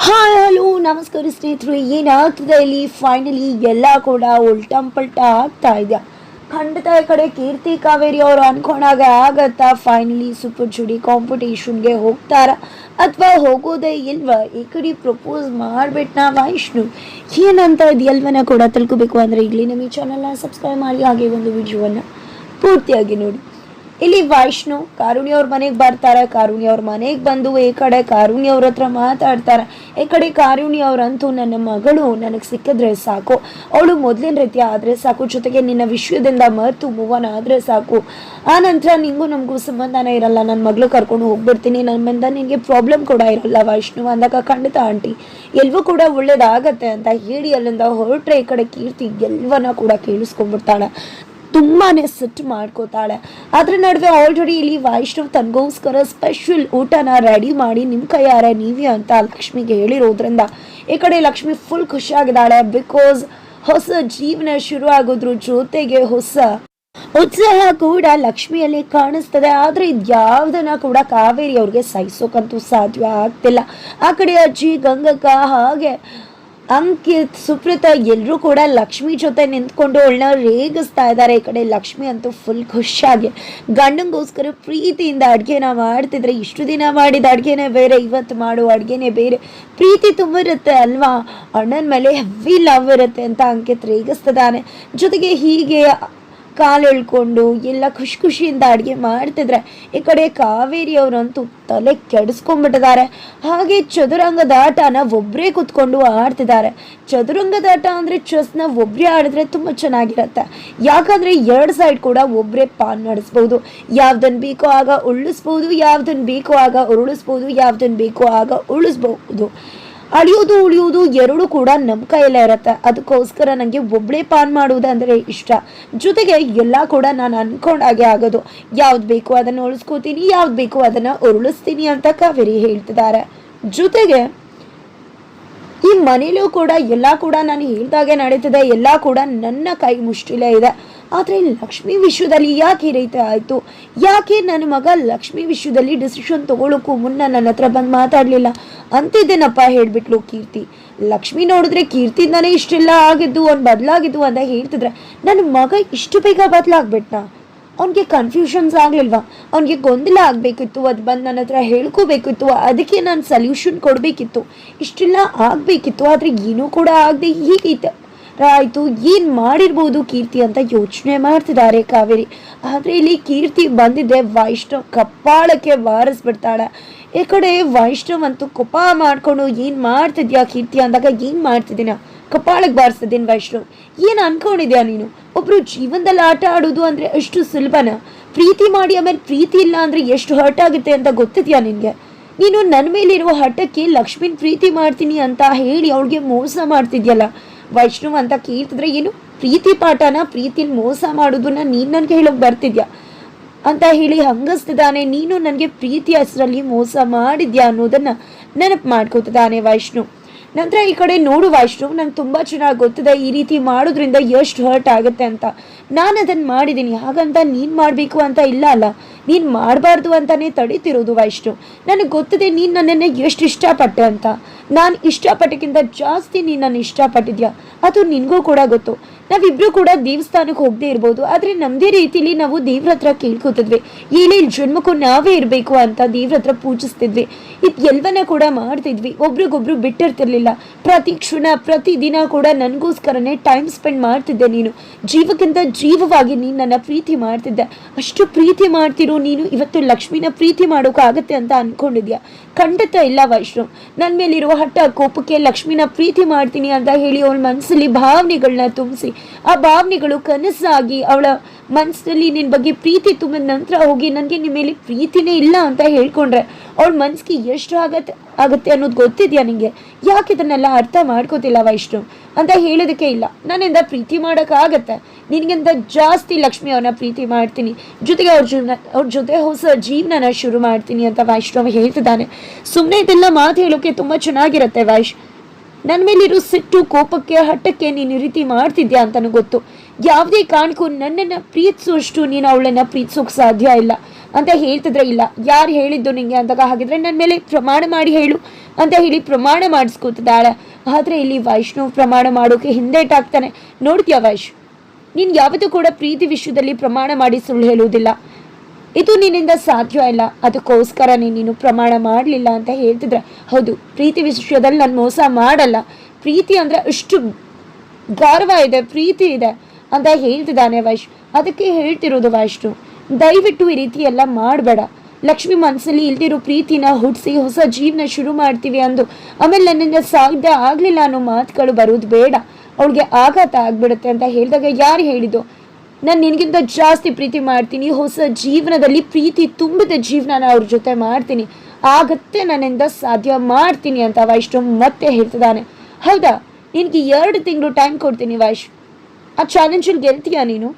Hi hello ನಮಸ್ಕಾರ ಸ್ನೇಹಿತರು. ಏನಾಗ್ತದೆ ಇಲ್ಲಿ ಫೈನಲಿ ಎಲ್ಲ ಕೂಡ ಉಲ್ಟಂಪಲ್ಟ ಆಗ್ತಾ ಇದೆ. ಖಂಡಿತ ಈ ಕಡೆ ಕೀರ್ತಿ ಕಾವೇರಿ ಅವರು ಅನ್ಕೊಂಡಾಗ ಆಗತ್ತಾ ಫೈನಲಿ ಸೂಪರ್ ಜೋಡಿ ಕಾಂಪಿಟೇಷನ್ಗೆ ಹೋಗ್ತಾರ ಅಥವಾ ಹೋಗೋದೇ ಇಲ್ವಾ? ಈ ಕಡೆ ಪ್ರಪೋಸ್ ಮಾಡಿಬಿಟ್ನಾ ವೈಷ್ಣು ಏನಂತ ಇದು ಎಲ್ಲವನ್ನ ಕೂಡ ತಿಳ್ಕೊಬೇಕು ಅಂದರೆ ಇಲ್ಲಿ ನಮ್ಮ ಈ ಚಾನಲ್ನ ಸಬ್ಸ್ಕ್ರೈಬ್ ಮಾಡಿ, ಹಾಗೆ ಒಂದು ವಿಡಿಯೋವನ್ನು ಪೂರ್ತಿಯಾಗಿ ನೋಡಿ. ಇಲ್ಲಿ ವೈಷ್ಣು ಕಾರುಣ್ಯ ಅವ್ರ ಮನೆಗೆ ಬರ್ತಾರೆ. ಕಾರುಣ್ಯ ಅವ್ರ ಮನೆಗೆ ಬಂದು ಈ ಕಡೆ ಕಾರುಣ್ಯ ಅವ್ರ ಹತ್ರ ಮಾತಾಡ್ತಾರೆ. ಈ ಕಡೆ ಕಾರುಣ್ಯ ಅವ್ರಂತೂ ನನ್ನ ಮಗಳು ನನಗೆ ಸಿಕ್ಕಿದ್ರೆ ಸಾಕು, ಅವಳು ಮೊದಲಿನ ರೀತಿ ಆದರೆ ಸಾಕು, ಜೊತೆಗೆ ನಿನ್ನ ವಿಷಯದಿಂದ ಮರೆತು ಮೂವನ್ ಆದರೆ ಸಾಕು, ಆ ನಂತರ ನಿಂಗೂ ನಮಗೂ ಸಂಬಂಧನೇ ಇರಲ್ಲ, ನನ್ನ ಮಗಳು ಕರ್ಕೊಂಡು ಹೋಗ್ಬಿಡ್ತೀನಿ, ನನ್ನಿಂದ ನಿನಗೆ ಪ್ರಾಬ್ಲಮ್ ಕೂಡ ಇರಲ್ಲ ವೈಷ್ಣು ಅಂದಾಗ, ಖಂಡಿತ ಆಂಟಿ ಎಲ್ವೂ ಕೂಡ ಒಳ್ಳೇದಾಗತ್ತೆ ಅಂತ ಹೇಳಿ ಅಲ್ಲಿಂದ ಹೊರಟ್ರೆ ಈ ಕಡೆ ಕೀರ್ತಿ ಎಲ್ಲವನ್ನ ಕೂಡ ಕೇಳಿಸ್ಕೊಂಡ್ಬಿಡ್ತಾಳೆ. ತುಂಬಾ ಸಿಟ್ಟು ಮಾಡ್ಕೋತಾಳೆ. ಅದ್ರ ನಡುವೆ ಆಲ್ರೆಡಿ ಇಲ್ಲಿ ವೈಷ್ಣವ್ ತನಗೋಸ್ಕರ ಸ್ಪೆಷಲ್ ಊಟನ ರೆಡಿ ಮಾಡಿ ನಿಮ್ಮ ಕೈಯಾರೆ ನೀವೇ ಅಂತ ಲಕ್ಷ್ಮಿಗೆ ಹೇಳಿರೋದ್ರಿಂದ ಈ ಕಡೆ ಲಕ್ಷ್ಮಿ ಫುಲ್ ಖುಷಿಯಾಗಿದ್ದಾಳೆ. ಬಿಕಾಸ್ ಹೊಸ ಜೀವನ ಶುರು ಆಗೋದ್ರ ಜೊತೆಗೆ ಹೊಸ ಉತ್ಸಾಹ ಕೂಡ ಲಕ್ಷ್ಮಿಯಲ್ಲಿ ಕಾಣಿಸ್ತದೆ. ಆದ್ರೆ ಇದ್ಯಾವ್ದನ್ನ ಕೂಡ ಕಾವೇರಿ ಅವ್ರಿಗೆ ಸಹಿಸೋಕಂತೂ ಸಾಧ್ಯ ಆಗ್ತಿಲ್ಲ. ಆ ಕಡೆ ಅಜ್ಜಿ ಗಂಗಕ್ಕ ಹಾಗೆ ಅಂಕಿತ್ ಸುಪ್ರೀತಾ ಎಲ್ಲರೂ ಕೂಡ ಲಕ್ಷ್ಮಿ ಜೊತೆ ನಿಂತ್ಕೊಂಡು ಅವಳನ್ನ ರೇಗಿಸ್ತಾ ಇದ್ದಾರೆ. ಈ ಕಡೆ ಲಕ್ಷ್ಮಿ ಅಂತೂ ಫುಲ್ ಖುಷಿಯಾಗಿ ಗಂಡಂಗೋಸ್ಕರ ಪ್ರೀತಿಯಿಂದ ಅಡುಗೆನ ಮಾಡ್ತಿದ್ರೆ, ಇಷ್ಟು ದಿನ ಮಾಡಿದ ಅಡುಗೆನೇ ಬೇರೆ, ಇವತ್ತು ಮಾಡೋ ಅಡುಗೆನೇ ಬೇರೆ, ಪ್ರೀತಿ ತುಂಬಿರುತ್ತೆ ಅಲ್ವಾ, ಅಣ್ಣನ ಮೇಲೆ ಹೆವಿ ಲವ್ ಇರುತ್ತೆ ಅಂತ ಅಂಕಿತ್ ರೇಗಿಸ್ತಿದ್ದಾನೆ. ಜೊತೆಗೆ ಹೀಗೆ ಕಾಲು ಎಳ್ಕೊಂಡು ಎಲ್ಲ ಖುಷಿಯಿಂದ ಅಡುಗೆ ಮಾಡ್ತಿದ್ರೆ ಈ ಕಡೆ ಕಾವೇರಿ ಅವರಂತೂ ತಲೆ ಕೆಡಿಸ್ಕೊಂಡ್ಬಿಟ್ಟಿದ್ದಾರೆ. ಹಾಗೆ ಚದುರಂಗದ ಆಟನ ಒಬ್ಬರೇ ಕೂತ್ಕೊಂಡು ಆಡ್ತಿದ್ದಾರೆ. ಚದುರಂಗದ ಆಟ ಅಂದರೆ ಚೆಸ್ನ ಒಬ್ಬರೇ ಆಡಿದ್ರೆ ತುಂಬ ಚೆನ್ನಾಗಿರುತ್ತೆ. ಯಾಕಂದರೆ ಎರಡು ಸೈಡ್ ಕೂಡ ಒಬ್ಬರೇ ಪಾನ್ ನಡೆಸ್ಬೋದು. ಯಾವ್ದನ್ನು ಬೇಕೋ ಆಗ ಉರುಳಿಸ್ಬೋದು, ಯಾವ್ದನ್ನು ಬೇಕೋ ಆಗ ಉರುಳಿಸ್ಬೋದು, ಯಾವ್ದನ್ನು ಬೇಕೋ ಆಗ ಉಳಿಸ್ಬೋದು. ಅಳಿಯೋದು ಉಳಿಯೋದು ಎರಡು ಕೂಡ ನಮ್ಮ ಕೈಯಲ್ಲೇ ಇರುತ್ತೆ. ಅದಕ್ಕೋಸ್ಕರ ನನಗೆ ಒಬ್ಬಳೇ ಪಾನ್ ಮಾಡುವುದಂದರೆ ಇಷ್ಟ. ಜೊತೆಗೆ ಎಲ್ಲ ಕೂಡ ನಾನು ಅನ್ಕೊಂಡಾಗೆ ಆಗೋದು, ಯಾವ್ದು ಬೇಕು ಅದನ್ನು ಉಳಿಸ್ಕೋತೀನಿ, ಯಾವ್ದು ಬೇಕು ಅದನ್ನು ಉರುಳಿಸ್ತೀನಿ ಅಂತ ಕಾವೇರಿ ಹೇಳ್ತಿದ್ದಾರೆ. ಜೊತೆಗೆ ಈ ಮನೇಲೂ ಕೂಡ ಎಲ್ಲ ಕೂಡ ನಾನು ಹೇಳ್ದಾಗೆ ನಡೀತಿದೆ, ಎಲ್ಲ ಕೂಡ ನನ್ನ ಕೈ ಮುಷ್ಟಿಲೇ ಇದೆ. ಆದರೆ ಲಕ್ಷ್ಮಿ ವಿಷಯದಲ್ಲಿ ಯಾಕೆ ಈ ರೀತಿ ಆಯಿತು? ಯಾಕೆ ನನ್ನ ಮಗ ಲಕ್ಷ್ಮಿ ವಿಷಯದಲ್ಲಿ ಡಿಸಿಷನ್ ತಗೊಳ್ಳೋಕ್ಕೂ ಮುನ್ನ ನನ್ನ ಹತ್ರ ಬಂದು ಮಾತಾಡಲಿಲ್ಲ ಅಂತಿದ್ದೇನಪ್ಪ ಹೇಳ್ಬಿಟ್ಲು ಕೀರ್ತಿ. ಲಕ್ಷ್ಮಿ ನೋಡಿದ್ರೆ ಕೀರ್ತಿಯಿಂದಾನೇ ಇಷ್ಟೆಲ್ಲ ಆಗಿದ್ದು, ಅವ್ನು ಬದಲಾಗಿದ್ದು ಅಂತ ಹೇಳ್ತಿದ್ರೆ ನನ್ನ ಮಗ ಇಷ್ಟು ಬೇಗ ಬದಲಾಗ್ಬಿಟ್ನಾ? ಅವ್ನಿಗೆ ಕನ್ಫ್ಯೂಷನ್ಸ್ ಆಗಲಿಲ್ವಾ? ಅವ್ನಿಗೆ ಗೊಂದಲ ಆಗಬೇಕಿತ್ತು, ಅದು ಬಂದು ನನ್ನ ಹತ್ರ ಹೇಳ್ಕೋಬೇಕಿತ್ತು, ಅದಕ್ಕೆ ನಾನು ಸಲ್ಯೂಷನ್ ಕೊಡಬೇಕಿತ್ತು, ಇಷ್ಟೆಲ್ಲ ಆಗಬೇಕಿತ್ತು. ಆದರೆ ಏನೂ ಕೂಡ ಆಗದೆ ಹೀಗೈತೆ ಆಯಿತು, ಏನು ಮಾಡಿರ್ಬೋದು ಕೀರ್ತಿ ಅಂತ ಯೋಚನೆ ಮಾಡ್ತಿದ್ದಾರೆ ಕಾವೇರಿ. ಆದರೆ ಇಲ್ಲಿ ಕೀರ್ತಿ ಬಂದಿದ್ದೆ ವೈಷ್ಣವ್ ಕಪ್ಪಾಳಕ್ಕೆ ಬಾರಿಸ್ಬಿಡ್ತಾಳೆ. ಈ ಕಡೆ ವೈಷ್ಣವ್ ಅಂತೂ ಕೋಪ ಮಾಡಿಕೊಂಡು ಏನು ಮಾಡ್ತಿದ್ಯಾ ಕೀರ್ತಿ ಅಂದಾಗ, ಏನು ಮಾಡ್ತಿದ್ದೀನ ಕಪ್ಪಾಳಕ್ಕೆ ಬಾರಿಸ್ತಿದ್ದೀನಿ ವೈಷ್ಣವ್, ಏನು ಅನ್ಕೊಂಡಿದ್ಯಾ ನೀನು? ಒಬ್ಬರು ಜೀವನದಲ್ಲಿ ಆಟ ಆಡೋದು ಅಂದರೆ ಅಷ್ಟು ಸುಲಭನ? ಪ್ರೀತಿ ಮಾಡಿ ಆಮೇಲೆ ಪ್ರೀತಿ ಇಲ್ಲ ಅಂದರೆ ಎಷ್ಟು ಹರ್ಟ್ ಆಗುತ್ತೆ ಅಂತ ಗೊತ್ತಿದ್ಯಾ ನಿನಗೆ? ನೀನು ನನ್ನ ಮೇಲಿರುವ ಹಠಕ್ಕೆ ಲಕ್ಷ್ಮಿನ ಪ್ರೀತಿ ಮಾಡ್ತೀನಿ ಅಂತ ಹೇಳಿ ಅವಳಿಗೆ ಮೋಸ ಮಾಡ್ತಿದ್ಯಲ್ಲ ವೈಷ್ಣವ್ ಅಂತ ಕೇಳ್ತಿದ್ರೆ, ಏನು ಪ್ರೀತಿ ಪಾಠನ, ಪ್ರೀತಿಲಿ ಮೋಸ ಮಾಡೋದನ್ನ ನೀನು ನನಗೆ ಹೇಳೋಕೆ ಬರ್ತಿದ್ಯಾ ಅಂತ ಹೇಳಿ ಹಂಗಸ್ತಿದ್ದಾನೆ. ನೀನು ನನಗೆ ಪ್ರೀತಿ ಹೆಸರಲ್ಲಿ ಮೋಸ ಮಾಡಿದ್ಯಾ ಅನ್ನೋದನ್ನು ನೆನಪು ಮಾಡ್ಕೋತಿದ್ದಾನೆ ವೈಷ್ಣವ್. ನಂತರ ಈ ಕಡೆ ನೋಡು ವೈಷ್ಣವ್, ನಂಗೆ ತುಂಬ ಚೆನ್ನಾಗಿ ಗೊತ್ತಿದೆ ಈ ರೀತಿ ಮಾಡೋದ್ರಿಂದ ಎಷ್ಟು ಹರ್ಟ್ ಆಗುತ್ತೆ ಅಂತ. ನಾನು ಅದನ್ನು ಮಾಡಿದ್ದೀನಿ, ಹಾಗಂತ ನೀನು ಮಾಡಬೇಕು ಅಂತ ಇಲ್ಲ ಅಲ್ಲ, ನೀನು ಮಾಡಬಾರ್ದು ಅಂತಲೇ ತಡೀತಿರೋದು ವೈಷ್ಣವ್. ನನಗೆ ಗೊತ್ತಿದೆ ನೀನು ನನ್ನನ್ನು ಎಷ್ಟು ಇಷ್ಟಪಟ್ಟೆ ಅಂತ. ನಾನು ಇಷ್ಟಪಟ್ಟಕ್ಕಿಂತ ಜಾಸ್ತಿ ನೀನು ನನ್ನ ಇಷ್ಟಪಟ್ಟಿದ್ಯಾ, ಅದು ನಿನಗೂ ಕೂಡ ಗೊತ್ತು. ನಾವಿಬ್ಬರು ಕೂಡ ದೇವಸ್ಥಾನಕ್ಕೆ ಹೋಗದೆ ಇರ್ಬೋದು, ಆದರೆ ನಮ್ಮದೇ ರೀತಿಲಿ ನಾವು ದೇವ್ರ ಹತ್ರ ಕೇಳ್ಕೊತಿದ್ವಿ, ಏಳೇಳು ಜನ್ಮಕ್ಕೂ ನಾವೇ ಇರಬೇಕು ಅಂತ ದೇವ್ರ ಹತ್ರ ಪೂಜಿಸ್ತಿದ್ವಿ, ಇದು ಎಲ್ಲವನ್ನ ಕೂಡ ಮಾಡ್ತಿದ್ವಿ, ಒಬ್ರಿಗೊಬ್ರು ಬಿಟ್ಟಿರ್ತಿರ್ಲಿಲ್ಲ. ಪ್ರತಿ ಕ್ಷಣ ಪ್ರತಿ ದಿನ ಕೂಡ ನನಗೋಸ್ಕರನೇ ಟೈಮ್ ಸ್ಪೆಂಡ್ ಮಾಡ್ತಿದ್ದೆ. ನೀನು ಜೀವಕ್ಕಿಂತ ಜೀವವಾಗಿ ನೀನು ನನ್ನ ಪ್ರೀತಿ ಮಾಡ್ತಿದ್ದೆ. ಅಷ್ಟು ಪ್ರೀತಿ ಮಾಡ್ತಿರೋ ನೀನು ಇವತ್ತು ಲಕ್ಷ್ಮಿನ ಪ್ರೀತಿ ಮಾಡೋಕ್ಕಾಗತ್ತೆ ಅಂತ ಅಂದ್ಕೊಂಡಿದ್ಯಾ? ಖಂಡಿತ ಇಲ್ಲ ವೈಷ್ಣವ್. ನನ್ನ ಮೇಲಿರುವ ಹಠ ಕೋಪಕ್ಕೆ ಲಕ್ಷ್ಮಿನ ಪ್ರೀತಿ ಮಾಡ್ತೀನಿ ಅಂತ ಹೇಳಿ ಅವಳ ಮನಸ್ಸಲ್ಲಿ ಭಾವನೆಗಳನ್ನ ತುಂಬಿಸಿ, ಆ ಭಾವನೆಗಳು ಕನಸಾಗಿ ಅವಳ ಮನಸ್ಸಲ್ಲಿ ನಿನ್ನ ಬಗ್ಗೆ ಪ್ರೀತಿ ತುಂಬಿದ ನಂತರ ಹೋಗಿ ನನಗೆ ನಿಮ್ಮ ಮೇಲೆ ಪ್ರೀತಿನೇ ಇಲ್ಲ ಅಂತ ಹೇಳ್ಕೊಂಡ್ರೆ ಅವಳ ಮನಸ್ಸಿಗೆ ಎಷ್ಟು ಆಗುತ್ತೆ ಅನ್ನೋದು ಗೊತ್ತಿದೆಯಾ ನಿನಗೆ? ಯಾಕೆ ಇದನ್ನೆಲ್ಲ ಅರ್ಥ ಮಾಡ್ಕೋತಿಲ್ಲ ವೈಷ್ಣವ್ ಅಂತ ಹೇಳೋದಕ್ಕೆ ಇಲ್ಲ. ನನ್ನಿಂದ ಪ್ರೀತಿ ಮಾಡೋಕ್ಕಾಗತ್ತೆ, ನಿನಗಿಂತ ಜಾಸ್ತಿ ಲಕ್ಷ್ಮಿ ಅವ್ರನ್ನ ಪ್ರೀತಿ ಮಾಡ್ತೀನಿ, ಜೊತೆಗೆ ಅವ್ರ ಜೊತೆ ಹೊಸ ಜೀವನನ ಶುರು ಮಾಡ್ತೀನಿ ಅಂತ ವೈಷ್ಣವ್ ಹೇಳ್ತಿದ್ದಾನೆ. ಸುಮ್ಮನೆ ಇದೆಲ್ಲ ಮಾತು ಹೇಳೋಕೆ ತುಂಬ ಚೆನ್ನಾಗಿರುತ್ತೆ ವೈಶ್. ನನ್ನ ಮೇಲಿರೋ ಸಿಟ್ಟು ಕೋಪಕ್ಕೆ ಹಠಕ್ಕೆ ನೀನು ಈ ರೀತಿ ಮಾಡ್ತಿದ್ಯಾ ಅಂತನೂ ಗೊತ್ತು. ಯಾವುದೇ ಕಾರಣಕ್ಕೂ ನನ್ನನ್ನು ಪ್ರೀತಿಸುವಷ್ಟು ನೀನು ಅವಳನ್ನು ಪ್ರೀತಿಸೋಕೆ ಸಾಧ್ಯ ಇಲ್ಲ. ಅಂತ ಹೇಳ್ತಿದ್ರೆ, ಇಲ್ಲ ಯಾರು ಹೇಳಿದ್ದು ನಿಂಗೆ ಅಂದಾಗ, ಹಾಗಿದ್ರೆ ನನ್ನ ಮೇಲೆ ಪ್ರಮಾಣ ಮಾಡಿ ಹೇಳು ಅಂತ ಹೇಳಿ ಪ್ರಮಾಣ ಮಾಡಿಸ್ಕೊತಿದ್ದಾಳೆ. ಆದರೆ ಇಲ್ಲಿ ವೈಷ್ಣವ್ ಪ್ರಮಾಣ ಮಾಡೋಕೆ ಹಿಂದೇಟಾಗ್ತಾನೆ. ನೋಡ್ತೀಯ ವೈಶ್, ನೀನು ಯಾವತ್ತೂ ಕೂಡ ಪ್ರೀತಿ ವಿಷಯದಲ್ಲಿ ಪ್ರಮಾಣ ಮಾಡಿ ಸುಳ್ಳು ಹೇಳುವುದಿಲ್ಲ, ಇದು ನಿನ್ನಿಂದ ಸಾಧ್ಯ ಇಲ್ಲ, ಅದಕ್ಕೋಸ್ಕರನೇ ನೀನು ಪ್ರಮಾಣ ಮಾಡಲಿಲ್ಲ ಅಂತ ಹೇಳ್ತಿದ್ರೆ, ಹೌದು ಪ್ರೀತಿ ವಿಷಯದಲ್ಲಿ ನಾನು ಮೋಸ ಮಾಡಲ್ಲ, ಪ್ರೀತಿ ಅಂದರೆ ಅಷ್ಟು ಗೌರವ ಇದೆ, ಪ್ರೀತಿ ಇದೆ ಅಂತ ಹೇಳ್ತಿದ್ದಾನೆ ವೈಶ್. ಅದಕ್ಕೆ ಹೇಳ್ತಿರೋದು ವೈಷ್ಣು, ದಯವಿಟ್ಟು ಈ ರೀತಿ ಎಲ್ಲ ಮಾಡಬೇಡ. ಲಕ್ಷ್ಮಿ ಮನಸ್ಸಲ್ಲಿ ಇಲ್ದಿರೋ ಪ್ರೀತಿನ ಹುಟ್ಟಿಸಿ ಹೊಸ ಜೀವನ ಶುರು ಮಾಡ್ತೀವಿ ಅಂದು ಆಮೇಲೆ ನನ್ನಿಂದ ಸಾಧ್ಯ ಆಗಲಿಲ್ಲ ಅನ್ನೋ ಮಾತುಗಳು ಬರೋದು ಬೇಡ, ಅವಳಿಗೆ ಆಘಾತ ಆಗ್ಬಿಡುತ್ತೆ ಅಂತ ಹೇಳಿದಾಗ, ಯಾರು ಹೇಳಿದ್ದು ನಾನು ನಿನಗಿಂತ ಜಾಸ್ತಿ ಪ್ರೀತಿ ಮಾಡ್ತೀನಿ, ಹೊಸ ಜೀವನದಲ್ಲಿ ಪ್ರೀತಿ ತುಂಬಿದ ಜೀವನನ ಅವ್ರ ಜೊತೆ ಮಾಡ್ತೀನಿ, ಆಗತ್ತೆ ನನ್ನಿಂದ ಸಾಧ್ಯ ಮಾಡ್ತೀನಿ ಅಂತ ವೈಷ್ಣವ್ ಮತ್ತೆ ಹೇಳ್ತಿದ್ದಾನೆ. ಹೌದಾ, ನಿನಗೆ 2 ತಿಂಗಳು ಟೈಮ್ ಕೊಡ್ತೀನಿ ವೈಶ್, ಆ ಚಾಲೆಂಜಲ್ಲಿ ಗೆಲ್ತೀಯಾ ನೀನು?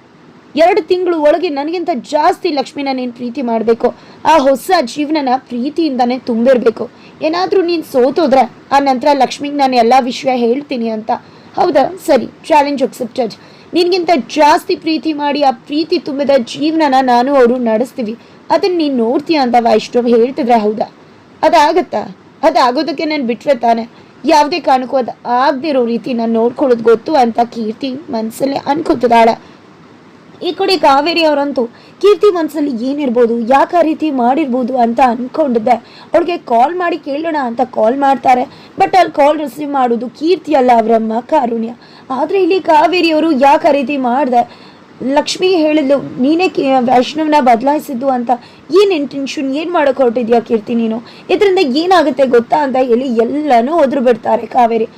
2 ತಿಂಗಳು ಒಳಗೆ ನನಗಿಂತ ಜಾಸ್ತಿ ಲಕ್ಷ್ಮಿನ ನೀನು ಪ್ರೀತಿ ಮಾಡಬೇಕು, ಆ ಹೊಸ ಜೀವನನ ಪ್ರೀತಿಯಿಂದಾನೇ ತುಂಬಿರಬೇಕು. ಏನಾದರೂ ನೀನು ಸೋತೋದ್ರೆ ಆ ನಂತರ ಲಕ್ಷ್ಮಿಗೆ ನಾನು ಎಲ್ಲ ವಿಷಯ ಹೇಳ್ತೀನಿ ಅಂತ. ಹೌದಾ, ಸರಿ, ಚಾಲೆಂಜ್ ಅಕ್ಸೆಪ್ಟೆಡ್. ನಿನಗಿಂತ ಜಾಸ್ತಿ ಪ್ರೀತಿ ಮಾಡಿ ಆ ಪ್ರೀತಿ ತುಂಬಿದ ಜೀವನನ ನಾನು ಅವರು ನಡೆಸ್ತೀವಿ, ಅದನ್ನು ನೀನು ನೋಡ್ತೀಯ ಅಂತ ವೈಷ್ಣವ್ ಹೇಳ್ತಿದ್ರೆ, ಹೌದಾ ಅದಾಗತ್ತಾ? ಅದಾಗೋದಕ್ಕೆ ನಾನು ಬಿಟ್ಟರೆ ತಾನೆ, ಯಾವುದೇ ಕಾರಣಕ್ಕೂ ಅದು ಆಗದಿರೋ ರೀತಿ ನಾನು ನೋಡ್ಕೊಳ್ಳೋದು ಗೊತ್ತು ಅಂತ ಕೀರ್ತಿ ಮನಸ್ಸಲ್ಲಿ ಅನ್ಕೋತಿದ್ದಾಳೆ. ಈ ಕಡೆ ಕಾವೇರಿ ಅವರಂತೂ ಕೀರ್ತಿ ಮನಸ್ಸಲ್ಲಿ ಏನಿರ್ಬೋದು, ಯಾಕೆ ಆ ರೀತಿ ಮಾಡಿರ್ಬೋದು ಅಂತ ಅಂದ್ಕೊಂಡಿದ್ದೆ. ಅವ್ಳಿಗೆ ಕಾಲ್ ಮಾಡಿ ಕೇಳೋಣ ಅಂತ ಕಾಲ್ ಮಾಡ್ತಾರೆ, ಬಟ್ ಅಲ್ಲಿ ಕಾಲ್ ರಿಸೀವ್ ಮಾಡೋದು ಕೀರ್ತಿ ಅಲ್ಲ, ಅವರಮ್ಮ ಕಾರುಣ್ಯ. ಆದರೆ ಇಲ್ಲಿ ಕಾವೇರಿಯವರು ಯಾಕೆ ಆ ರೀತಿ ಮಾಡಿದೆ, ಲಕ್ಷ್ಮಿ ಹೇಳಿದ್ಲು ನೀನೇ ವೈಷ್ಣವ್ನ ಬದಲಾಯಿಸಿದ್ದು ಅಂತ, ಏನು ಇಂಟೆನ್ಷನ್, ಏನು ಮಾಡೋಕೆ ಹೊರಟಿದ್ಯಾ ಕೀರ್ತಿ ನೀನು, ಇದರಿಂದ ಏನಾಗುತ್ತೆ ಗೊತ್ತಾ ಅಂತ ಹೇಳಿ ಎಲ್ಲನೂ ಒದ್ರು ಬಿಡ್ತಾರೆ ಕಾವೇರಿ.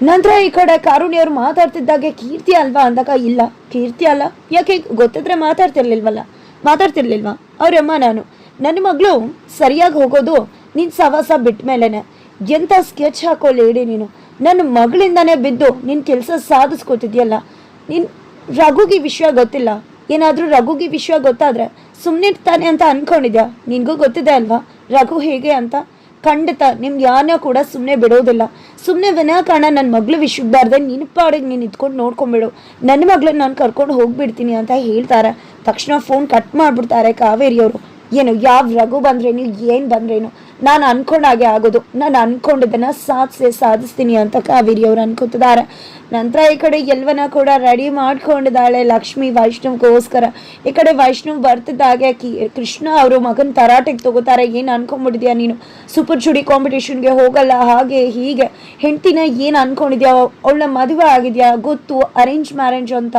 ನಂತರ ಈ ಕಡೆ ಕಾರುಣ್ಯವ್ರು ಮಾತಾಡ್ತಿದ್ದಾಗೆ ಕೀರ್ತಿ ಅಲ್ವಾ ಅಂದಾಗ, ಇಲ್ಲ ಕೀರ್ತಿ ಅಲ್ಲ, ಯಾಕೆ ಗೊತ್ತಿದ್ರೆ ಮಾತಾಡ್ತಿರ್ಲಿಲ್ವಾ ಅವ್ರಮ್ಮ, ನನ್ನ ಮಗಳು ಸರಿಯಾಗಿ ಹೋಗೋದು ನೀನು ಸವಾಸ ಬಿಟ್ಟ ಮೇಲೇನೆ, ಎಂಥ ಸ್ಕೆಚ್ ಹಾಕೊಳ್ಳಿ ನೀನು, ನನ್ನ ಮಗಳಿಂದಾನೇ ಬಿದ್ದು ನಿನ್ನ ಕೆಲಸ ಸಾಧಿಸ್ಕೊತಿದ್ಯಲ್ಲ. ನೀನು ರಘುಗೆ ವಿಷಯ ಗೊತ್ತಿಲ್ಲ, ಏನಾದರೂ ರಘುಗೆ ವಿಷಯ ಗೊತ್ತಾದರೆ ಸುಮ್ಮನೆ ಇರ್ತಾನೆ ಅಂತ ಅಂದ್ಕೊಂಡಿದ್ಯಾ? ನಿನಗೂ ಗೊತ್ತಿದೆ ಅಲ್ವಾ ರಘು ಹೇಗೆ ಅಂತ. ಖಂಡಿತ ನಿಮ್ಗೆ ಯಾರನ್ನ ಕೂಡ ಸುಮ್ಮನೆ ಬಿಡೋದಿಲ್ಲ. ಸುಮ್ಮನೆ ವಿನಾಕಾರಣ ನನ್ನ ಮಗಳು ವಿಷಯಕ್ಕೆ ಬಾರ್ದೆ ನಿನ್ನ ಪಾಡಿಗೆ ನೀನು ಇದ್ಕೊಂಡು ನೋಡ್ಕೊಂಬಿಡು, ನನ್ನ ಮಗಳನ್ನ ನಾನು ಕರ್ಕೊಂಡು ಹೋಗ್ಬಿಡ್ತೀನಿ ಅಂತ ಹೇಳ್ತಾರೆ. ತಕ್ಷಣ ಫೋನ್ ಕಟ್ ಮಾಡಿಬಿಡ್ತಾರೆ ಕಾವೇರಿಯವರು. ಏನು ಯಾವ ರಘು ಬಂದ್ರೇನು ಏನು ಬಂದ್ರೇನು, ನಾನು ಅನ್ಕೊಂಡಾಗೆ ಆಗೋದು, ನಾನು ಅನ್ಕೊಂಡಿದ್ದನ್ನು ಸಾಧಿಸ್ತೀನಿ ಅಂತ ಕಾವೇರಿಯವರು ಅನ್ಕೋತಿದ್ದಾರೆ. ನಂತರ ಈ ಕಡೆ ಎಲ್ಲವನ್ನ ಕೂಡ ರೆಡಿ ಮಾಡ್ಕೊಂಡಿದ್ದಾಳೆ ಲಕ್ಷ್ಮಿ ವೈಷ್ಣವ್ಗೋಸ್ಕರ. ಈ ಕಡೆ ವೈಷ್ಣವ್ ಬರ್ತಿದ್ದಾಗೆ ಕೃಷ್ಣ ಅವರು ಮಗನ ತರಾಟೆಗೆ ತಗೋತಾರೆ. ಏನು ಅನ್ಕೊಂಡ್ಬಿಟ್ಟಿದ್ಯಾ ನೀನು, ಸೂಪರ್ ಜುಡಿ ಕಾಂಪಿಟೇಷನ್ಗೆ ಹೋಗಲ್ಲ, ಹಾಗೆ ಹೀಗೆ, ಹೆಂಡ್ತಿನ ಏನು ಅನ್ಕೊಂಡಿದ್ಯಾ, ಅವಳ ಮದುವೆ ಆಗಿದೆಯಾ ಗೊತ್ತು, ಅರೇಂಜ್ ಮ್ಯಾರೇಜ್ ಅಂತ,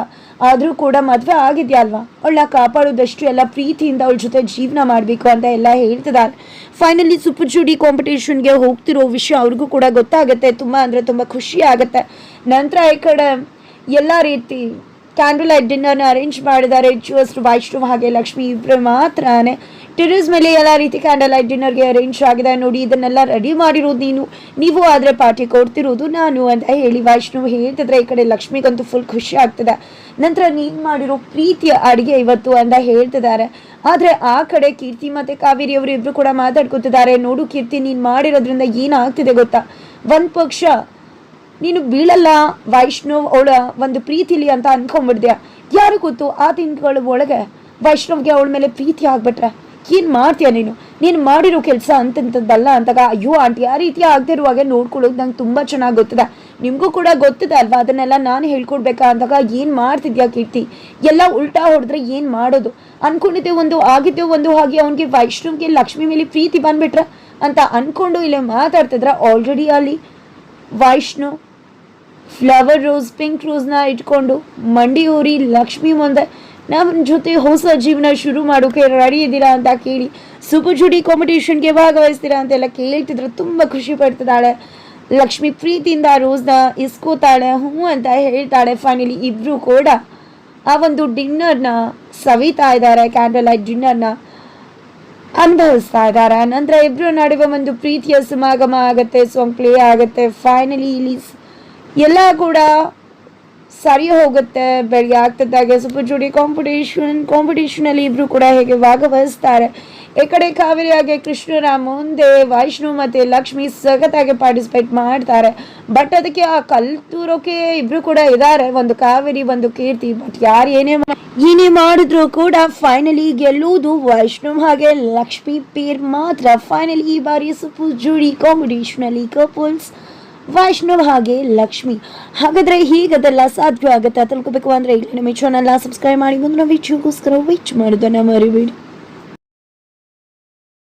ಆದರೂ ಕೂಡ ಮದುವೆ ಆಗಿದೆಯಾ ಅಲ್ವಾ, ಅವಳನ್ನ ಕಾಪಾಡೋದಷ್ಟು ಎಲ್ಲ ಪ್ರೀತಿಯಿಂದ ಅವಳ ಜೊತೆ ಜೀವನ ಮಾಡಬೇಕು ಅಂತ ಎಲ್ಲ ಹೇಳ್ತಿದ್ದಾರೆ. ಫೈನಲಿ ಸೂಪರ್ ಜುಡಿ ಕಾಂಪಿಟೇಷನ್ಗೆ ಹೋಗ್ತಿರೋ ವಿಷಯ ಅವ್ರಿಗೂ ಕೂಡ ಗೊತ್ತಾಗುತ್ತೆ. ತುಂಬ ಅಂದರೆ ತುಂಬ ಖುಷಿ ಆಗುತ್ತೆ. ನಂತರ ಈ ಕಡೆ ಎಲ್ಲ ರೀತಿ ಕ್ಯಾಂಡಲ್ ಲೈಟ್ ಡಿನ್ನರ್ನ ಅರೇಂಜ್ ಮಾಡಿದ್ದಾರೆ. ಜಸ್ಟ್ ವೈಷ್ಣವ್ ಹಾಗೆ ಲಕ್ಷ್ಮಿ ಇಬ್ಬರು ಮಾತ್ರನೇ. ಟೆರೇಸ್ ಮೇಲೆ ಎಲ್ಲ ರೀತಿ ಕ್ಯಾಂಡಲ್ ಲೈಟ್ ಡಿನ್ನರ್ಗೆ ಅರೇಂಜ್ ಆಗಿದೆ. ನೋಡಿ, ಇದನ್ನೆಲ್ಲ ರೆಡಿ ಮಾಡಿರೋದು ನೀವು ಆದರೆ ಪಾರ್ಟಿ ಕೊಡ್ತಿರೋದು ನಾನು ಅಂತ ಹೇಳಿ ವೈಷ್ಣವ್ ಹೇಳ್ತಿದ್ರೆ, ಈ ಕಡೆ ಲಕ್ಷ್ಮಿಗಂತೂ ಫುಲ್ ಖುಷಿ ಆಗ್ತದೆ. ನಂತರ ನೀನು ಮಾಡಿರೋ ಪ್ರೀತಿಯ ಅಡುಗೆ ಇವತ್ತು ಅಂತ ಹೇಳ್ತಿದ್ದಾರೆ. ಆದರೆ ಆ ಕಡೆ ಕೀರ್ತಿ ಮತ್ತು ಕಾವೇರಿ ಅವರು ಇಬ್ಬರು ಕೂಡ ಮಾತಾಡ್ಕೊತಿದ್ದಾರೆ. ನೋಡು ಕೀರ್ತಿ, ನೀನು ಮಾಡಿರೋದ್ರಿಂದ ಏನಾಗ್ತಿದೆ ಗೊತ್ತಾ, ಒಂದು ಪಕ್ಷ ನೀನು ಬೀಳಲ್ಲ ವೈಷ್ಣವ್ ಅವಳ ಒಂದು ಪ್ರೀತಿಲಿ ಅಂತ ಅನ್ಕೊಂಡ್ಬಿಡ್ದ್ಯಾ. ಯಾರು ಗೊತ್ತು, ಆ ತಿಂಗಳ ಒಳಗೆ ವೈಷ್ಣವ್ಗೆ ಅವಳ ಮೇಲೆ ಪ್ರೀತಿ ಆಗ್ಬಿಟ್ರೆ ಏನು ಮಾಡ್ತೀಯ ನೀನು ಮಾಡಿರೋ ಕೆಲಸ ಅಂತಂಥದ್ದಲ್ಲ ಅಂತಾಗ, ಅಯ್ಯೋ ಆಂಟಿ ಆ ರೀತಿ ಆಗದಿರುವಾಗ ನೋಡ್ಕೊಳ್ಳೋದು ನಂಗೆ ತುಂಬ ಚೆನ್ನಾಗಿ ಗೊತ್ತಿದೆ, ನಿಮಗೂ ಕೂಡ ಗೊತ್ತಿದೆ ಅಲ್ವಾ, ಅದನ್ನೆಲ್ಲ ನಾನು ಹೇಳ್ಕೊಡ್ಬೇಕಾ ಅಂದಾಗ ಏನು ಮಾಡ್ತಿದ್ಯಾ ಕೀರ್ತಿ, ಎಲ್ಲ ಉಲ್ಟಾ ಹೊಡೆದ್ರೆ ಏನು ಮಾಡೋದು, ಅನ್ಕೊಂಡಿದ್ದೆ ಒಂದು ಆಗಿದ್ದೆ ಒಂದು, ಹಾಗೆ ಅವನಿಗೆ ವೈಷ್ಣವ್ಗೆ ಲಕ್ಷ್ಮಿ ಮೇಲೆ ಪ್ರೀತಿ ಬಂದ್ಬಿಟ್ರೆ ಅಂತ ಅಂದ್ಕೊಂಡು ಇಲ್ಲೇ ಮಾತಾಡ್ತಿದ್ರೆ, ಆಲ್ರೆಡಿ ಅಲ್ಲಿ ವೈಷ್ಣವ್ ಫ್ಲವರ್ ರೋಸ್, ಪಿಂಕ್ ರೋಸ್ನ ಇಟ್ಕೊಂಡು ಮಂಡಿ ಊರಿ ಲಕ್ಷ್ಮಿ ಮುಂದೆ ನಮ್ಮ ಜೊತೆ ಹೊಸ ಜೀವನ ಶುರು ಮಾಡೋಕೆ ರೆಡಿ ಇದ್ದೀರಾ ಅಂತ ಕೇಳಿ, ಸೂಪರ್ ಜುಡಿ ಕಾಂಪಿಟೇಷನ್ಗೆ ಭಾಗವಹಿಸ್ತೀರಾ ಅಂತೆಲ್ಲ ಕೇಳ್ತಿದ್ರೆ ತುಂಬ ಖುಷಿ ಪಡ್ತಿದ್ದಾಳೆ. ಲಕ್ಷ್ಮಿ ಪ್ರೀತಿಯಿಂದ ರೋಸ್ನ ಇಸ್ಕೋತಾಳೆ, ಹ್ಞೂ ಅಂತ ಹೇಳ್ತಾಳೆ. ಫೈನಲಿ ಇಬ್ಬರು ಕೂಡ ಆ ಒಂದು ಡಿನ್ನರ್ನ ಸವಿತಾ ಇದ್ದಾರೆ, ಕ್ಯಾಂಡಲ್ ಲೈಟ್ ಡಿನ್ನರ್ನ ಅನುಭವಿಸ್ತಾ ಇದ್ದಾರೆ. ನಂತರ ಇಬ್ಬರು ನಡುವೆ ಒಂದು ಪ್ರೀತಿಯ ಸಮಾಗಮ ಆಗುತ್ತೆ, ಸಾಂಗ್ ಪ್ಲೇ ಆಗುತ್ತೆ. ಫೈನಲಿ ಇಲ್ಲಿ ಎಲ್ಲ ಕೂಡ ಸರಿ ಹೋಗುತ್ತೆ. ಬೆಳಗ್ಗೆ ಆಗ್ತಿದ್ದಾಗೆ ಸೂಪರ್ ಜೋಡಿ ಕಾಂಪಿಟೇಷನಲ್ಲಿ ಇಬ್ರು ಕೂಡ ಹೇಗೆ ಭಾಗವಹಿಸ್ತಾರೆ. ಈ ಕಡೆ ಕಾವೇರಿ ಹಾಗೆ ಕೃಷ್ಣರ ಮುಂದೆ ವೈಷ್ಣವ್ ಮತ್ತೆ ಲಕ್ಷ್ಮಿ ಸಖತ್ತಾಗಿ ಪಾರ್ಟಿಸಿಪೇಟ್ ಮಾಡ್ತಾರೆ. ಬಟ್ ಅದಕ್ಕೆ ಆ ಕಲ್ತೂರೋಕೆ ಇಬ್ರು ಕೂಡ ಇದ್ದಾರೆ, ಒಂದು ಕಾವೇರಿ ಒಂದು ಕೀರ್ತಿ. ಬಟ್ ಯಾರು ಏನೇ ಮಾಡಿದ್ರು ಕೂಡ ಫೈನಲಿ ಗೆಲ್ಲುವುದು ವೈಷ್ಣವ್ ಹಾಗೆ ಲಕ್ಷ್ಮಿ ಪೇರ್ ಮಾತ್ರ. ಫೈನಲಿ ಈ ಬಾರಿ ಸೂಪರ್ ಜೋಡಿ ಕಾಂಪಿಟೇಷನಲ್ಲಿ ಕಪಲ್ಸ್ ವೈಷ್ಣವ್ ಹಾಗೆ ಲಕ್ಷ್ಮಿ. ಹಾಗಾದ್ರೆ ಹೀಗದೆಲ್ಲ ಸಾಧ್ಯ ಆಗುತ್ತೆ ತಿಳ್ಕೊಬೇಕು ಅಂದ್ರೆ ಈಗ ನಮ್ಮ ಚಾನಲ್ನ ಸಬ್ಸ್ಕ್ರೈಬ್ ಮಾಡಿ ಮುಂದಿನ ವಿಡಿಯೋಗೋಸ್ಕರ ವೇಟ್ ಮಾಡೋದನ್ನ ಮರಿಬೇಡಿ.